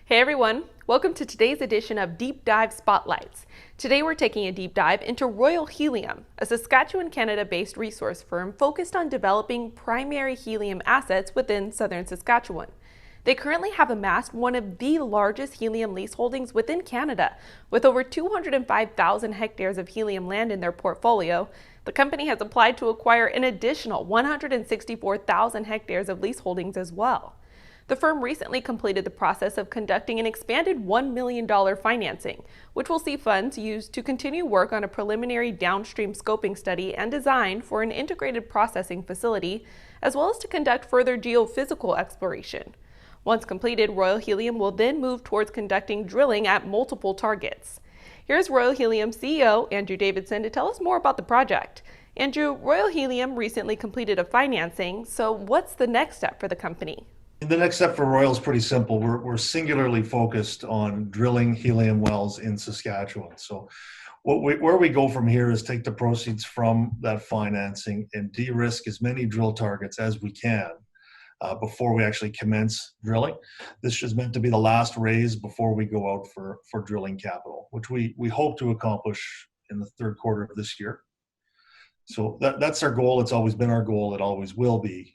Hey everyone, welcome to today's edition of Deep Dive Spotlights. Today we're taking a deep dive into Royal Helium, a Saskatchewan, Canada-based resource firm focused on developing primary helium assets within southern Saskatchewan. They currently have amassed one of the largest helium lease holdings within Canada, with over 205,000 hectares of helium land in their portfolio. The company has applied to acquire an additional 164,000 hectares of lease holdings as well. The firm recently completed the process of conducting an expanded $1 million financing, which will see funds used to continue work on a preliminary downstream scoping study and design for an integrated processing facility, as well as to conduct further geophysical exploration. Once completed, Royal Helium will then move towards conducting drilling at multiple targets. Here's Royal Helium CEO Andrew Davidson to tell us more about the project. Andrew, Royal Helium recently completed a financing, so what's the next step for the company? The next step for Royal is pretty simple. We're singularly focused on drilling helium wells in Saskatchewan. So where we go from here is take the proceeds from that financing and de-risk as many drill targets as we can before we actually commence drilling. This is meant to be the last raise before we go out for drilling capital, which we hope to accomplish in the third quarter of this year. So that's our goal. It's always been our goal. It always will be.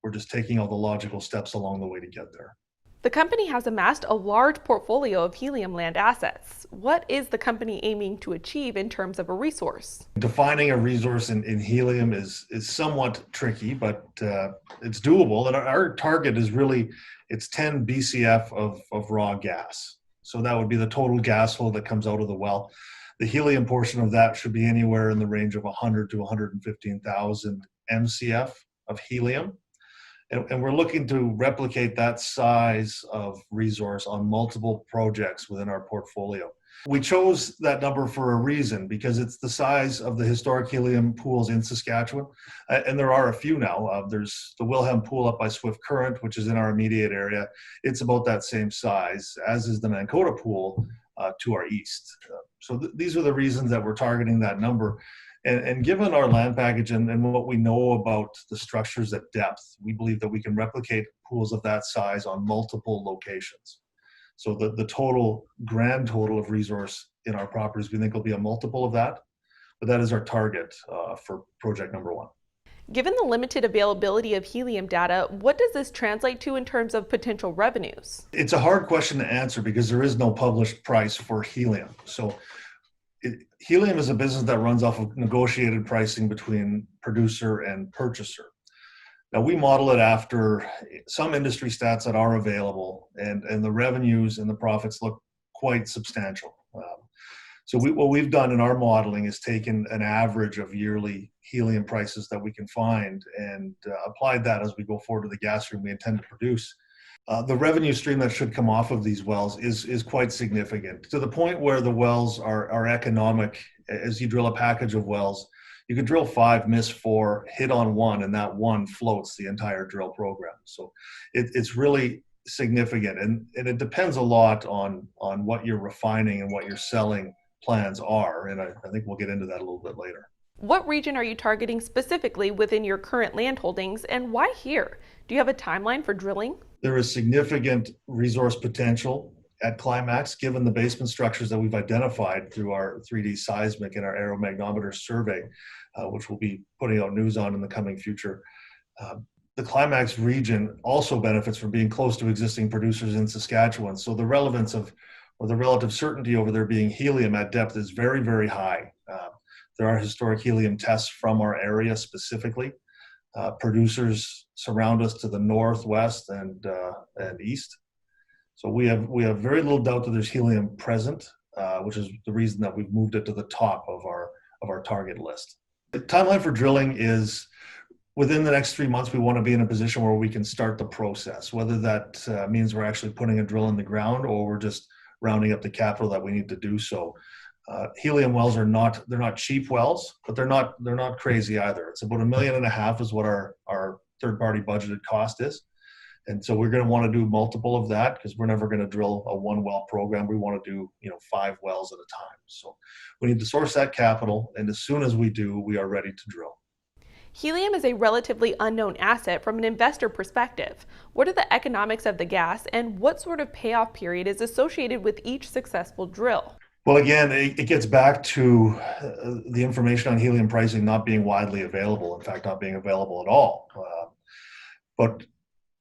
We're just taking all the logical steps along the way to get there. The company has amassed a large portfolio of helium land assets. What is the company aiming to achieve in terms of a resource? Defining a resource in helium is somewhat tricky, but it's doable. And our target is really, it's 10 BCF of raw gas. So that would be the total gas flow that comes out of the well. The helium portion of that should be anywhere in the range of 100 to 115,000 MCF of helium. And we're looking to replicate that size of resource on multiple projects within our portfolio. We chose that number for a reason, because it's the size of the historic helium pools in Saskatchewan. And there are a few now. There's the Wilhelm pool up by Swift Current, which is in our immediate area. It's about that same size, as is the Mankota pool to our east. These are the reasons that we're targeting that number. And given our land package and what we know about the structures at depth, we believe that we can replicate pools of that size on multiple locations. So the grand total of resource in our properties, we think will be a multiple of that, but that is our target for project number one. Given the limited availability of helium data, what does this translate to in terms of potential revenues? It's a hard question to answer because there is no published price for helium. So helium is a business that runs off of negotiated pricing between producer and purchaser. Now, we model it after some industry stats that are available, and the revenues and the profits look quite substantial. What we've done in our modeling is taken an average of yearly helium prices that we can find and applied that as we go forward to the gas stream we intend to produce. The revenue stream that should come off of these wells is quite significant, to the point where the wells are economic. As you drill a package of wells, you could drill 5, miss 4, hit on 1, and that 1 floats the entire drill program. So it's really significant, and it depends a lot on what you're refining and what your selling plans are, and I think we'll get into that a little bit later. What region are you targeting specifically within your current land holdings, and why here? Do you have a timeline for drilling? There is significant resource potential at Climax, given the basement structures that we've identified through our 3D seismic and our aeromagnometer survey, which we'll be putting out news on in the coming future. The Climax region also benefits from being close to existing producers in Saskatchewan, so the relevance of, or the relative certainty over there being helium at depth is very, very high. There are historic helium tests from our area specifically. Producers surround us to the northwest and east. So we have very little doubt that there's helium present, which is the reason that we've moved it to the top of our target list. The timeline for drilling is within the next 3 months. We want to be in a position where we can start the process, whether that means we're actually putting a drill in the ground or we're just rounding up the capital that we need to do so. Helium wells they're not cheap wells, but they're not crazy either. It's about $1.5 million is what our third-party budgeted cost is. And so we're going to want to do multiple of that, because we're never going to drill a 1-well program. We want to do 5 wells at a time. So we need to source that capital, and as soon as we do, we are ready to drill. Helium is a relatively unknown asset from an investor perspective. What are the economics of the gas, and what sort of payoff period is associated with each successful drill? Well, again, it gets back to the information on helium pricing not being widely available, in fact, not being available at all. But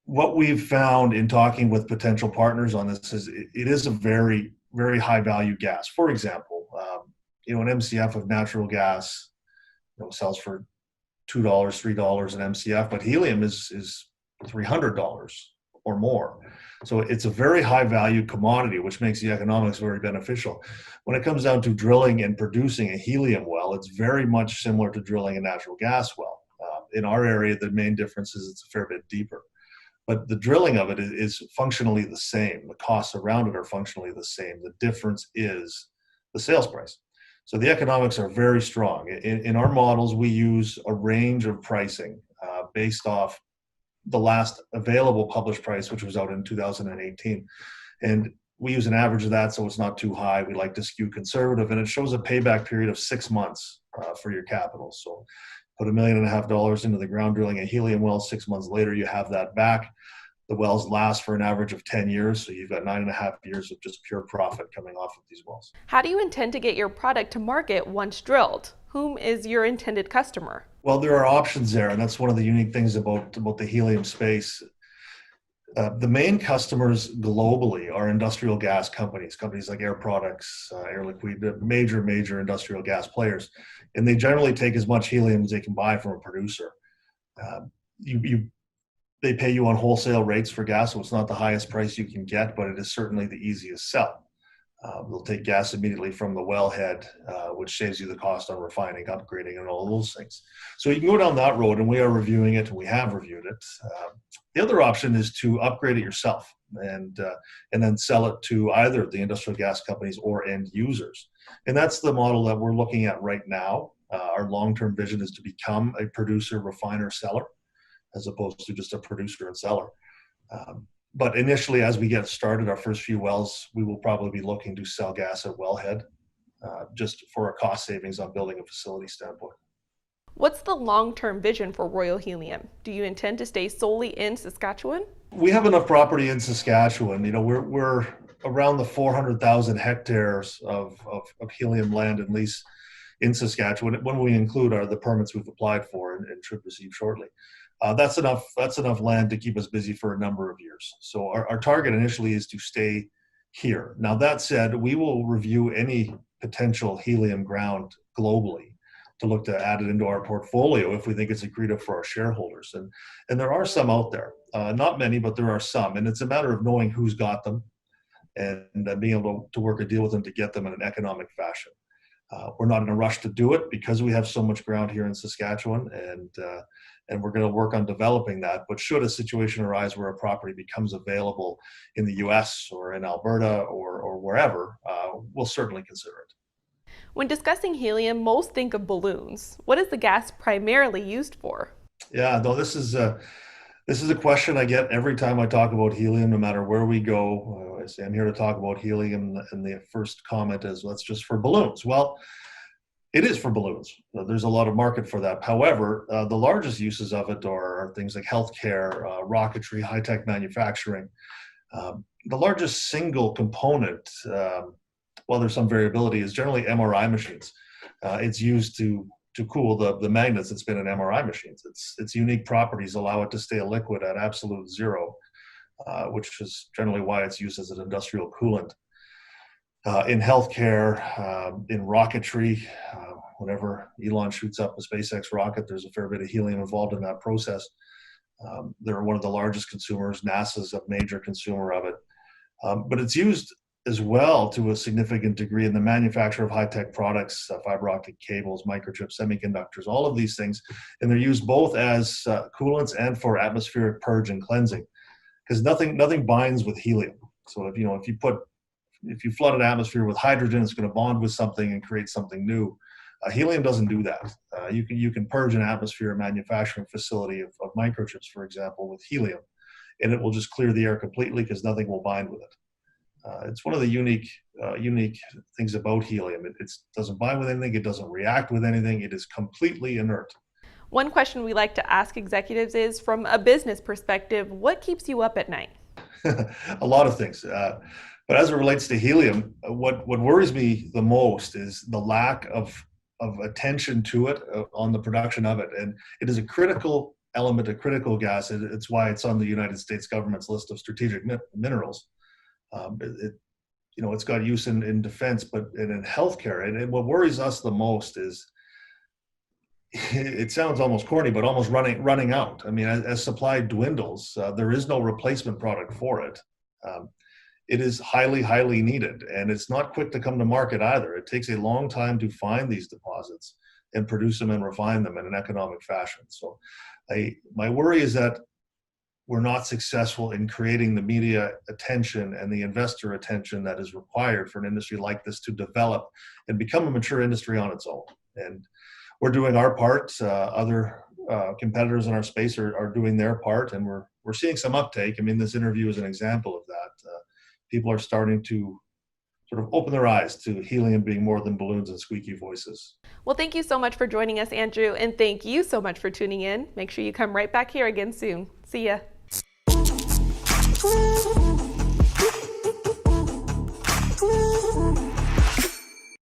what we've found in talking with potential partners on this is it is a very, very high value gas. For example, an MCF of natural gas sells for $2, $3 an MCF, but helium is $300 or more. So it's a very high value commodity, which makes the economics very beneficial. When it comes down to drilling and producing a helium well, it's very much similar to drilling a natural gas well. In our area, the main difference is it's a fair bit deeper. But the drilling of it is functionally the same. The costs around it are functionally the same. The difference is the sales price. So the economics are very strong. In our models, we use a range of pricing based off the last available published price, which was out in 2018. And we use an average of that, so it's not too high. We like to skew conservative, and it shows a payback period of 6 months for your capital. So put $1.5 million into the ground drilling a helium well, 6 months later, you have that back. The wells last for an average of 10 years, so you've got 9.5 years of just pure profit coming off of these wells. How do you intend to get your product to market once drilled? Whom is your intended customer? Well, there are options there, and that's one of the unique things about the helium space. The main customers globally are industrial gas companies like Air Products, Air Liquide, major industrial gas players, and they generally take as much helium as they can buy from a producer. They pay you on wholesale rates for gas, so it's not the highest price you can get, but it is certainly the easiest sell. They'll take gas immediately from the wellhead, which saves you the cost on refining, upgrading, and all those things. So you can go down that road, and we are reviewing it, and we have reviewed it. The other option is to upgrade it yourself and then sell it to either the industrial gas companies or end users. And that's the model that we're looking at right now. Our long-term vision is to become a producer, refiner, seller, as opposed to just a producer and seller. But initially, as we get started, our first few wells, we will probably be looking to sell gas at wellhead, just for a cost savings on building a facility standpoint. What's the long-term vision for Royal Helium? Do you intend to stay solely in Saskatchewan? We have enough property in Saskatchewan. We're around the 400,000 hectares of helium land and lease in Saskatchewan, when we include the permits we've applied for and should receive shortly. That's enough land to keep us busy for a number of years. So our target initially is to stay here. Now, that said, we will review any potential helium ground globally to look to add it into our portfolio if we think it's accretive for our shareholders. And there are some out there, not many, but there are some. And it's a matter of knowing who's got them and being able to work a deal with them to get them in an economic fashion. We're not in a rush to do it because we have so much ground here in Saskatchewan, and we're going to work on developing that. But should a situation arise where a property becomes available in the US or in Alberta or wherever, we'll certainly consider it. When discussing helium, most think of balloons. What is the gas primarily used for? Yeah, no, this is a question I get every time I talk about helium, no matter where we go. I say I'm here to talk about helium, and the first comment is, well, that's just for balloons. Well, it is for balloons. There's a lot of market for that. However, the largest uses of it are things like healthcare, rocketry, high-tech manufacturing. The largest single component, while there's some variability, is generally MRI machines. It's used to cool the magnets that spin in MRI machines. Its unique properties allow it to stay a liquid at absolute zero, which is generally why it's used as an industrial coolant. In healthcare, in rocketry, whenever Elon shoots up a SpaceX rocket, there's a fair bit of helium involved in that process. They're one of the largest consumers. NASA's a major consumer of it. But it's used as well to a significant degree in the manufacture of high-tech products, fiber optic cables, microchips, semiconductors, all of these things. And they're used both as coolants and for atmospheric purge and cleansing, because nothing binds with helium. So if you flood an atmosphere with hydrogen, it's going to bond with something and create something new. Helium doesn't do that. You can purge an atmosphere, a manufacturing facility of microchips, for example, with helium, and it will just clear the air completely because nothing will bind with it. It's one of the unique things about helium. It doesn't bind with anything. It doesn't react with anything. It is completely inert. One question we like to ask executives is, from a business perspective, what keeps you up at night? A lot of things. But as it relates to helium, what worries me the most is the lack of attention to it on the production of it. And it is a critical element, a critical gas. It's why it's on the United States government's list of strategic minerals. It's got use in defense, but in healthcare. And what worries us the most is, it sounds almost corny, but almost running out. I mean, as supply dwindles, there is no replacement product for it. It is highly, highly needed, and it's not quick to come to market either. It takes a long time to find these deposits and produce them and refine them in an economic fashion. So my worry is that we're not successful in creating the media attention and the investor attention that is required for an industry like this to develop and become a mature industry on its own. And we're doing our part. Other competitors in our space are doing their part, and we're seeing some uptake. I mean, this interview is an example of that. People are starting to sort of open their eyes to helium being more than balloons and squeaky voices. Well, thank you so much for joining us, Andrew, and thank you so much for tuning in. Make sure you come right back here again soon. See ya.